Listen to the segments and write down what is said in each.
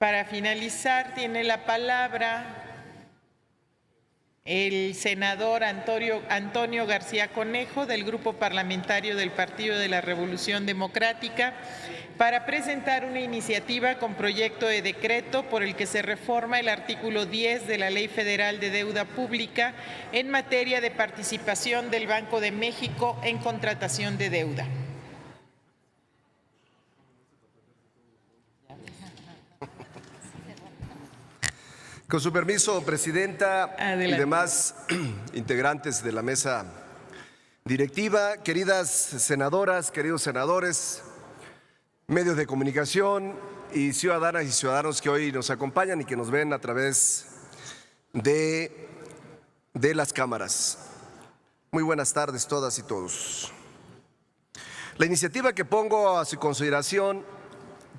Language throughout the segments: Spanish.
Para finalizar, tiene la palabra el senador Antonio García Conejo, del Grupo Parlamentario del Partido de la Revolución Democrática, para presentar una iniciativa con proyecto de decreto por el que se reforma el artículo 10 de la Ley Federal de Deuda Pública en materia de participación del Banco de México en contratación de deuda. Con su permiso, Presidenta, Adelante. y demás integrantes de la mesa directiva, queridas senadoras, queridos senadores, medios de comunicación y ciudadanas y ciudadanos que hoy nos acompañan y que nos ven a través de las cámaras. Muy buenas tardes todas y todos. La iniciativa que pongo a su consideración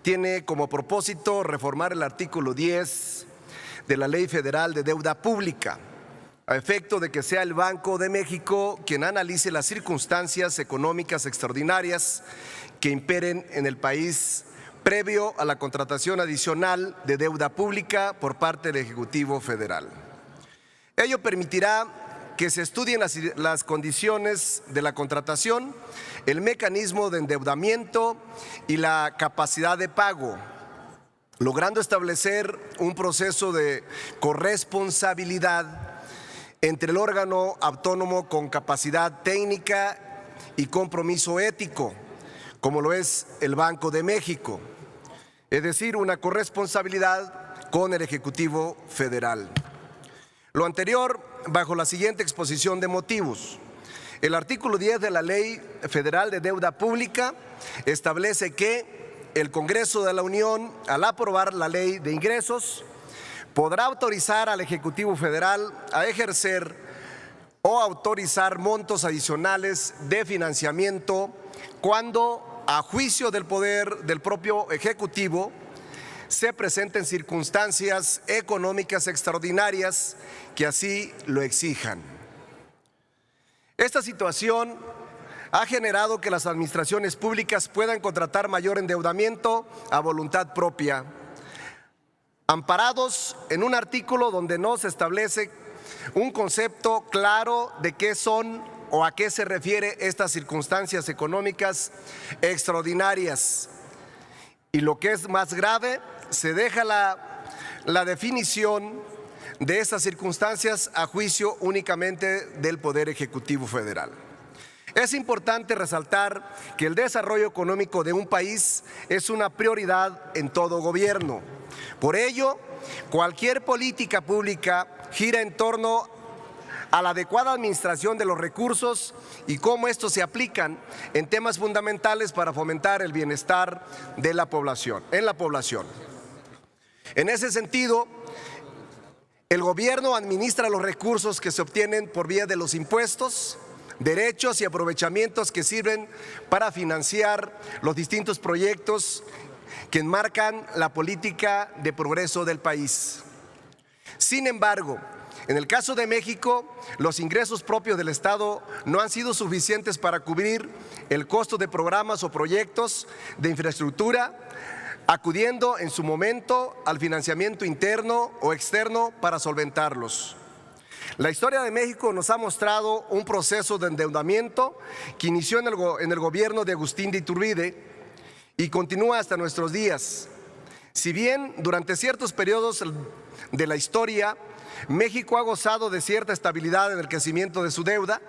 tiene como propósito reformar el artículo 10 de la Ley Federal de Deuda Pública, a efecto de que sea el Banco de México quien analice las circunstancias económicas extraordinarias que imperen en el país previo a la contratación adicional de deuda pública por parte del Ejecutivo Federal. Ello permitirá que se estudien las condiciones de la contratación, el mecanismo de endeudamiento y la capacidad de pago, logrando establecer un proceso de corresponsabilidad entre el órgano autónomo con capacidad técnica y compromiso ético, como lo es el Banco de México, es decir, una corresponsabilidad con el Ejecutivo Federal. Lo anterior bajo la siguiente exposición de motivos. El artículo 10 de la Ley Federal de Deuda Pública establece que el Congreso de la Unión, al aprobar la Ley de Ingresos, podrá autorizar al Ejecutivo Federal a ejercer o autorizar montos adicionales de financiamiento cuando, a juicio del poder del propio Ejecutivo, se presenten circunstancias económicas extraordinarias que así lo exijan. Esta situación ha generado que las administraciones públicas puedan contratar mayor endeudamiento a voluntad propia, amparados en un artículo donde no se establece un concepto claro de qué son o a qué se refiere estas circunstancias económicas extraordinarias. Y lo que es más grave, se deja la definición de estas circunstancias a juicio únicamente del Poder Ejecutivo Federal. Es importante resaltar que el desarrollo económico de un país es una prioridad en todo gobierno. Por ello, cualquier política pública gira en torno a la adecuada administración de los recursos y cómo estos se aplican en temas fundamentales para fomentar el bienestar de la población, En ese sentido, el gobierno administra los recursos que se obtienen por vía de los impuestos, derechos y aprovechamientos que sirven para financiar los distintos proyectos que enmarcan la política de progreso del país. Sin embargo, en el caso de México, los ingresos propios del Estado no han sido suficientes para cubrir el costo de programas o proyectos de infraestructura, acudiendo en su momento al financiamiento interno o externo para solventarlos. La historia de México nos ha mostrado un proceso de endeudamiento que inició en el gobierno de Agustín de Iturbide y continúa hasta nuestros días. Si bien durante ciertos periodos de la historia México ha gozado de cierta estabilidad en el crecimiento de su deuda,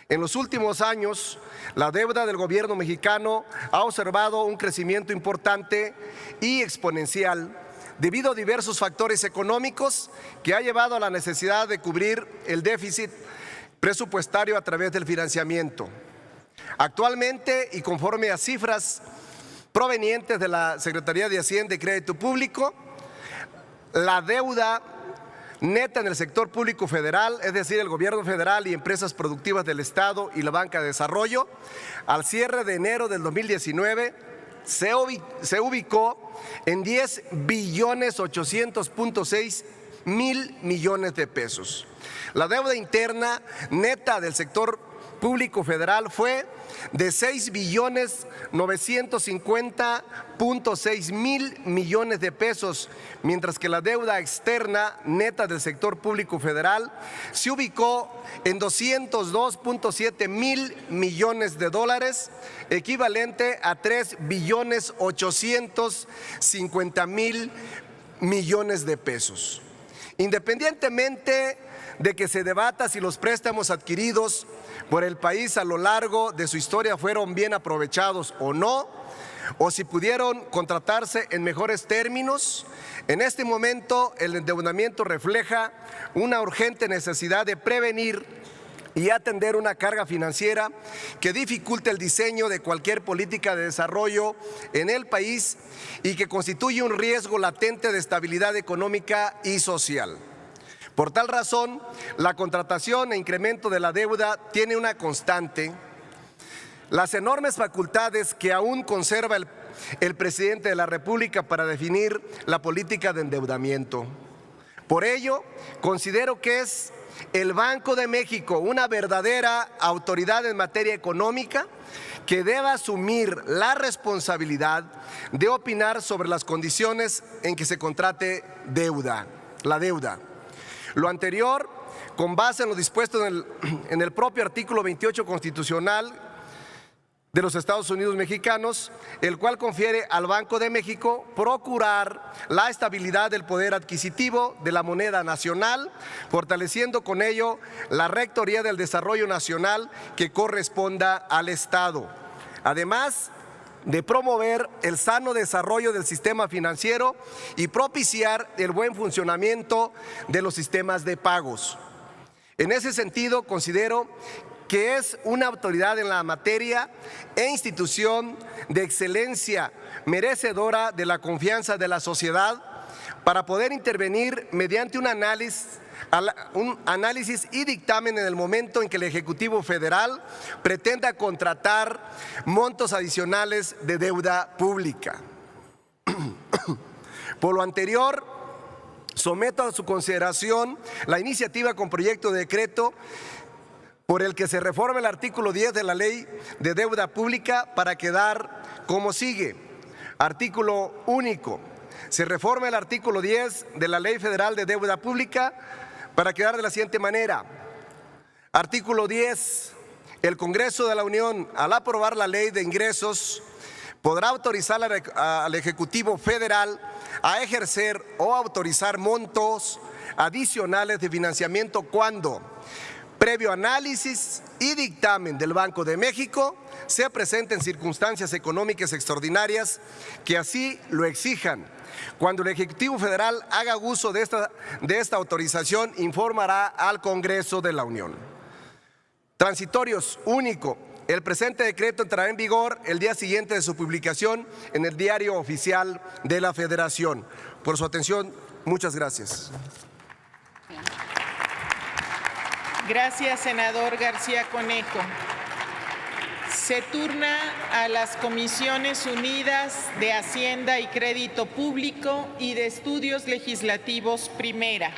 en los últimos años la deuda del gobierno mexicano ha observado un crecimiento importante y exponencial debido a diversos factores económicos que ha llevado a la necesidad de cubrir el déficit presupuestario a través del financiamiento. Actualmente, y conforme a cifras provenientes de la Secretaría de Hacienda y Crédito Público, la deuda neta en el sector público federal, es decir, el gobierno federal y empresas productivas del Estado y la banca de desarrollo, al cierre de enero del 2019, se ubicó en 10.800.6 mil millones de pesos. La deuda interna neta del sector Público Federal fue de 6.950.6 mil millones de pesos, mientras que la deuda externa neta del sector público federal se ubicó en 202.7 mil millones de dólares, equivalente a 3.850 mil millones de pesos. Independientemente de que se debata si los préstamos adquiridos por el país a lo largo de su historia fueron bien aprovechados o no, o si pudieron contratarse en mejores términos, en este momento el endeudamiento refleja una urgente necesidad de prevenir y atender una carga financiera que dificulte el diseño de cualquier política de desarrollo en el país y que constituye un riesgo latente de estabilidad económica y social. Por tal razón, la contratación e incremento de la deuda tiene una constante. Las enormes facultades que aún conserva el presidente de la República para definir la política de endeudamiento. Por ello, considero que es el Banco de México, una verdadera autoridad en materia económica, que debe asumir la responsabilidad de opinar sobre las condiciones en que se contrate la deuda. Lo anterior, con base en lo dispuesto en el propio artículo 28 constitucional de los Estados Unidos mexicanos, el cual confiere al Banco de México procurar la estabilidad del poder adquisitivo de la moneda nacional, fortaleciendo con ello la rectoría del desarrollo nacional que corresponda al Estado. Además de promover el sano desarrollo del sistema financiero y propiciar el buen funcionamiento de los sistemas de pagos. En ese sentido, considero que es una autoridad en la materia e institución de excelencia merecedora de la confianza de la sociedad para poder intervenir mediante un análisis y dictamen en el momento en que el Ejecutivo Federal pretenda contratar montos adicionales de deuda pública. Por lo anterior, someto a su consideración la iniciativa con proyecto de decreto por el que se reforma el artículo 10 de la Ley de Deuda Pública para quedar como sigue. Artículo único. Se reforma el artículo 10 de la Ley Federal de Deuda Pública para quedar de la siguiente manera. Artículo 10. El Congreso de la Unión, al aprobar la Ley de Ingresos, podrá autorizar al Ejecutivo Federal a ejercer o autorizar montos adicionales de financiamiento cuando, previo análisis y dictamen del Banco de México, se presenten circunstancias económicas extraordinarias que así lo exijan. Cuando el Ejecutivo Federal haga uso de esta autorización, informará al Congreso de la Unión. Transitorios, único. El presente decreto entrará en vigor el día siguiente de su publicación en el Diario Oficial de la Federación. Por su atención, muchas gracias. Gracias, senador García Conejo. Se turna a las Comisiones Unidas de Hacienda y Crédito Público y de Estudios Legislativos Primera.